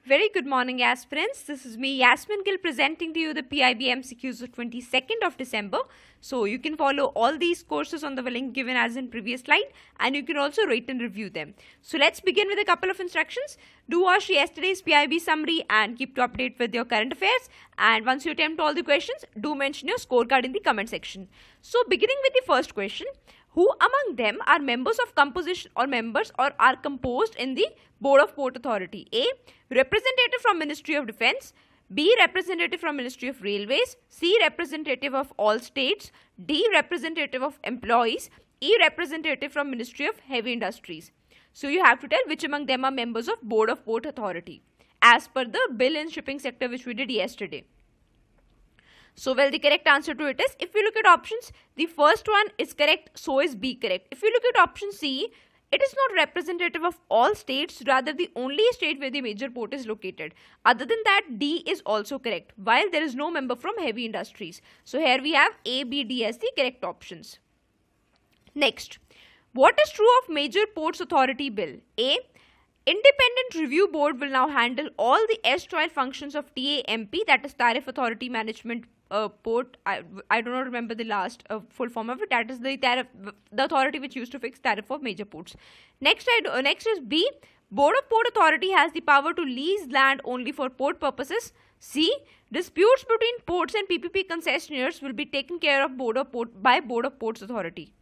Very good morning, aspirants. This is me, Yasmin Gill, presenting to you the PIB MCQs of 22nd of December. So you can follow all these courses on the link given as in previous slide, and you can also rate and review them. So let's begin with a couple of instructions. Do watch yesterday's PIB summary and keep to update with your current affairs. And once you attempt all the questions, do mention your scorecard in the comment section. So beginning with the first question. Who among them are members of composition or members or are composed in the Board of Port Authority? A. Representative from Ministry of Defence. B. Representative from Ministry of Railways. C. Representative of all states. D. Representative of employees. E. Representative from Ministry of Heavy Industries. So you have to tell which among them are members of Board of Port Authority as per the bill in shipping sector which we did yesterday. So, well, the correct answer to it is, if you look at options, the first one is correct, so is B correct. If you look at option C, it is not representative of all states, rather the only state where the major port is located. Other than that, D is also correct, while there is no member from heavy industries. So, here we have A, B, D as the correct options. Next, what is true of Major Ports Authority Bill? A. Independent Review Board will now handle all the erstwhile functions of TAMP, that is Tariff Authority Management Port. I do not remember the last full form of it. That is the authority which used to fix tariff of major ports. Next is B. Board of Port Authority has the power to lease land only for port purposes. C. Disputes between ports and PPP concessionaires will be taken care of by Board of Ports Authority.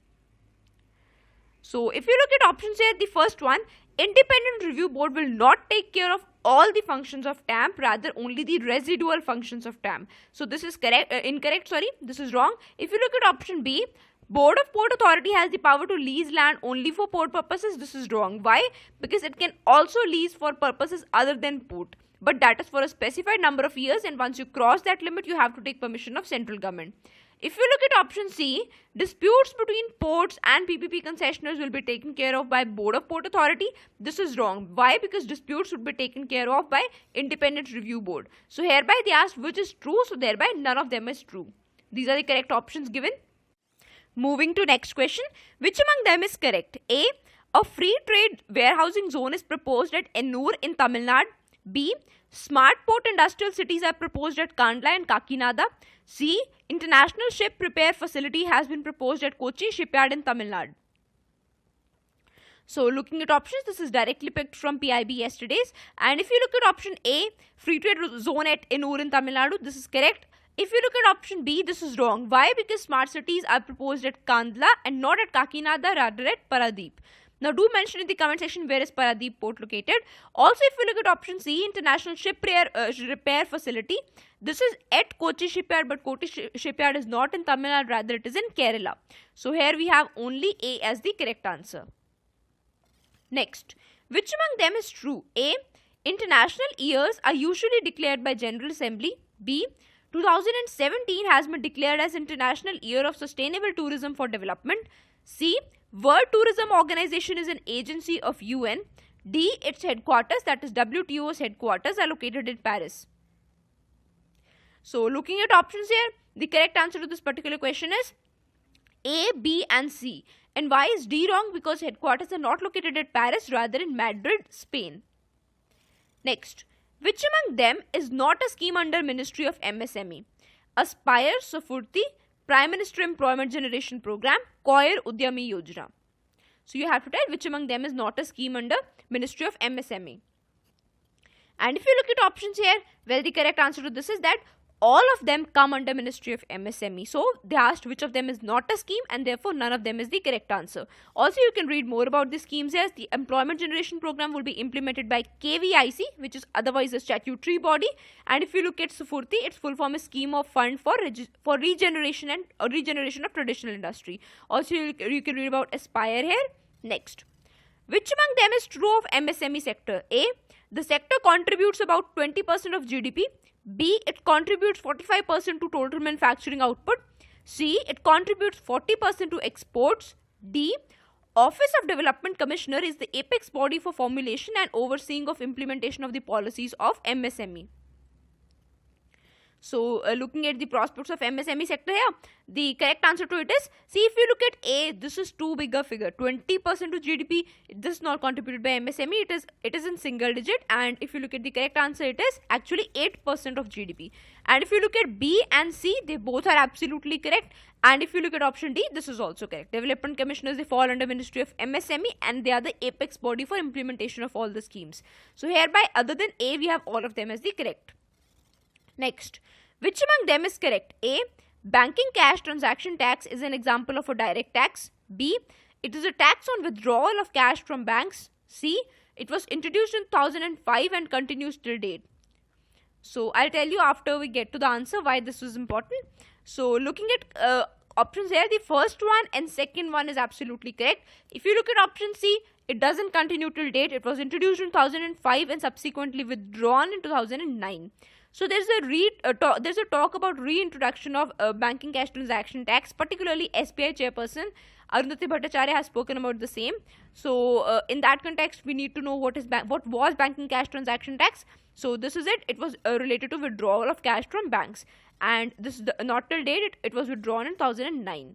So, if you look at options here, the first one, Independent Review Board will not take care of all the functions of TAMP, rather only the residual functions of TAMP. So, this is incorrect, this is wrong. If you look at option B, Board of Port Authority has the power to lease land only for port purposes. This is wrong. Why? Because it can also lease for purposes other than port. But that is for a specified number of years, and once you cross that limit, you have to take permission of central government. If you look at option C, disputes between ports and PPP concessionaires will be taken care of by Board of Port Authority. This is wrong. Why? Because disputes would be taken care of by Independent Review Board. So hereby they asked which is true, so thereby none of them is true. These are the correct options given. Moving to next question. Which among them is correct? A. A free trade warehousing zone is proposed at Ennur in Tamil Nadu. B. Smart port industrial cities are proposed at Kandla and Kakinada. C. International ship repair facility has been proposed at Kochi shipyard in Tamil Nadu. So, looking at options, this is directly picked from PIB yesterday's. And if you look at option A, free trade zone at Ennur in Tamil Nadu, this is correct. If you look at option B, this is wrong. Why? Because smart cities are proposed at Kandla and not at Kakinada, rather at Paradeep. Now, do mention in the comment section where is Paradeep port located. Also, if you look at option C, International ship repair facility, this is at Kochi shipyard, but Kochi shipyard is not in Tamil Nadu, rather it is in Kerala. So, here we have only A as the correct answer. Next, which among them is true? A. International years are usually declared by General Assembly. B. 2017 has been declared as International Year of Sustainable Tourism for Development. C. World Tourism Organization is an agency of UN. D. Its headquarters, that is WTO's headquarters, are located in Paris. So, looking at options here, the correct answer to this particular question is A, B and C. And why is D wrong? Because headquarters are not located at Paris, rather in Madrid, Spain. Next, which among them is not a scheme under Ministry of MSME? Aspire, Safurti, Prime Minister Employment Generation Program, Koir Udyami Yojana. So you have to tell which among them is not a scheme under Ministry of MSME. And if you look at options here, well, the correct answer to this is that all of them come under Ministry of MSME. So they asked which of them is not a scheme, and therefore none of them is the correct answer. Also, you can read more about the schemes here. The Employment Generation Program will be implemented by KVIC, which is otherwise a statutory body. And if you look at Sufurti, its full form is Scheme of Fund for Regeneration and Regeneration of Traditional Industry. Also, you can read about Aspire here. Next, which among them is true of MSME sector? A. The sector contributes about 20% of GDP. B. It contributes 45% to total manufacturing output. C. It contributes 40% to exports. D. Office of Development Commissioner is the apex body for formulation and overseeing of implementation of the policies of MSME. So looking at the prospects of MSME sector here, the correct answer to it is, see, if you look at A, this is too big a figure. 20% to GDP, this is not contributed by MSME, it is in single digit. And if you look at the correct answer, it is actually 8% of GDP. And if you look at B and C, they both are absolutely correct. And if you look at option D, this is also correct. Development commissioners, they fall under Ministry of MSME, and they are the apex body for implementation of all the schemes. So hereby, other than A, we have all of them as the correct. Next, which among them is correct? A, banking cash transaction tax is an example of a direct tax. B, it is a tax on withdrawal of cash from banks. C, it was introduced in 2005 and continues till date. So I'll tell you after we get to the answer why this was important. So looking at options here, the first one and second one is absolutely correct. If you look at option C, it doesn't continue till date. It was introduced in 2005 and subsequently withdrawn in 2009. So there's a talk about reintroduction of banking cash transaction tax. Particularly SBI chairperson Arundhati Bhattacharya has spoken about the same. So in that context, we need to know what was banking cash transaction tax. So this is it. It was related to withdrawal of cash from banks, and this is not till date. It was withdrawn in 2009.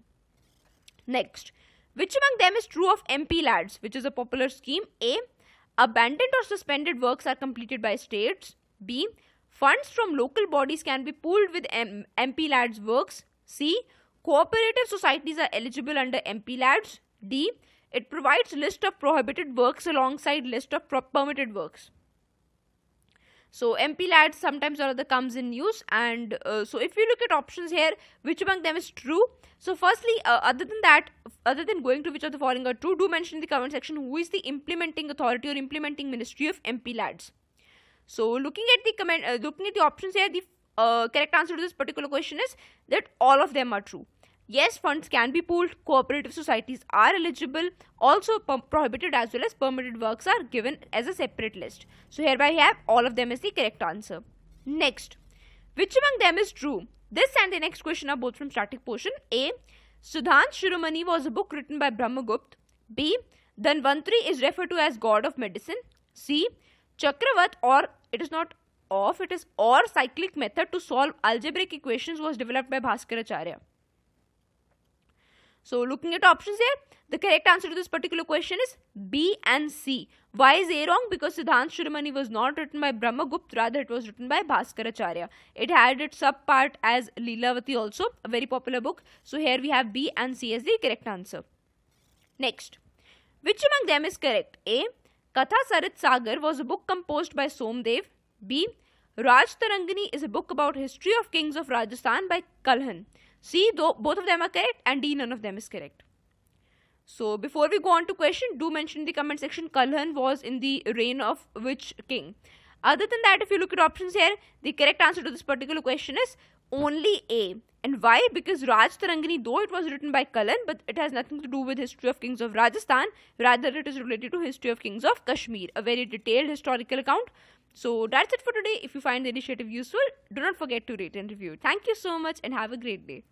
Next, which among them is true of MP lads, which is a popular scheme? A, abandoned or suspended works are completed by states. B, funds from local bodies can be pooled with MP lads works. C, cooperative societies are eligible under MP lads. D, it provides list of prohibited works alongside list of permitted works. So MP lads sometimes or other comes in use, and so if you look at options here, which among them is true? So firstly, other than going to which of the following are true, do mention in the comment section who is the implementing authority or implementing ministry of MP lads. So looking at the options here, the correct answer to this particular question is that all of them are true. Yes, funds can be pooled, cooperative societies are eligible, also prohibited as well as permitted works are given as a separate list. So hereby we have all of them as the correct answer. Next, which among them is true? This and the next question are both from static portion. A, Sudhansh Shiromani was a book written by Brahmagupt. B, Dhanvantri is referred to as god of medicine. C, Chakravat, or it is not of, it is or cyclic method to solve algebraic equations was developed by Bhaskaracharya. So looking at options here, the correct answer to this particular question is B and C. Why is A wrong? Because Sudhansh Shiromani was not written by Brahmagupt, rather it was written by Bhaskaracharya. It had its sub-part as Leelavati also, a very popular book. So here we have B and C as the correct answer. Next, which among them is correct? A, Katha Sarit Sagar was a book composed by Somdev. B, Raj Tarangani is a book about history of kings of Rajasthan by Kalhan. C, both of them are correct, and D, none of them is correct. So before we go on to question, do mention in the comment section Kalhan was in the reign of which king. Other than that, if you look at options here, the correct answer to this particular question is only A. And why? Because Raj Tarangani, though it was written by Kalhan, but it has nothing to do with history of kings of Rajasthan. Rather, it is related to history of kings of Kashmir, a very detailed historical account. So that's it for today. If you find the initiative useful, do not forget to rate and review. Thank you so much and have a great day.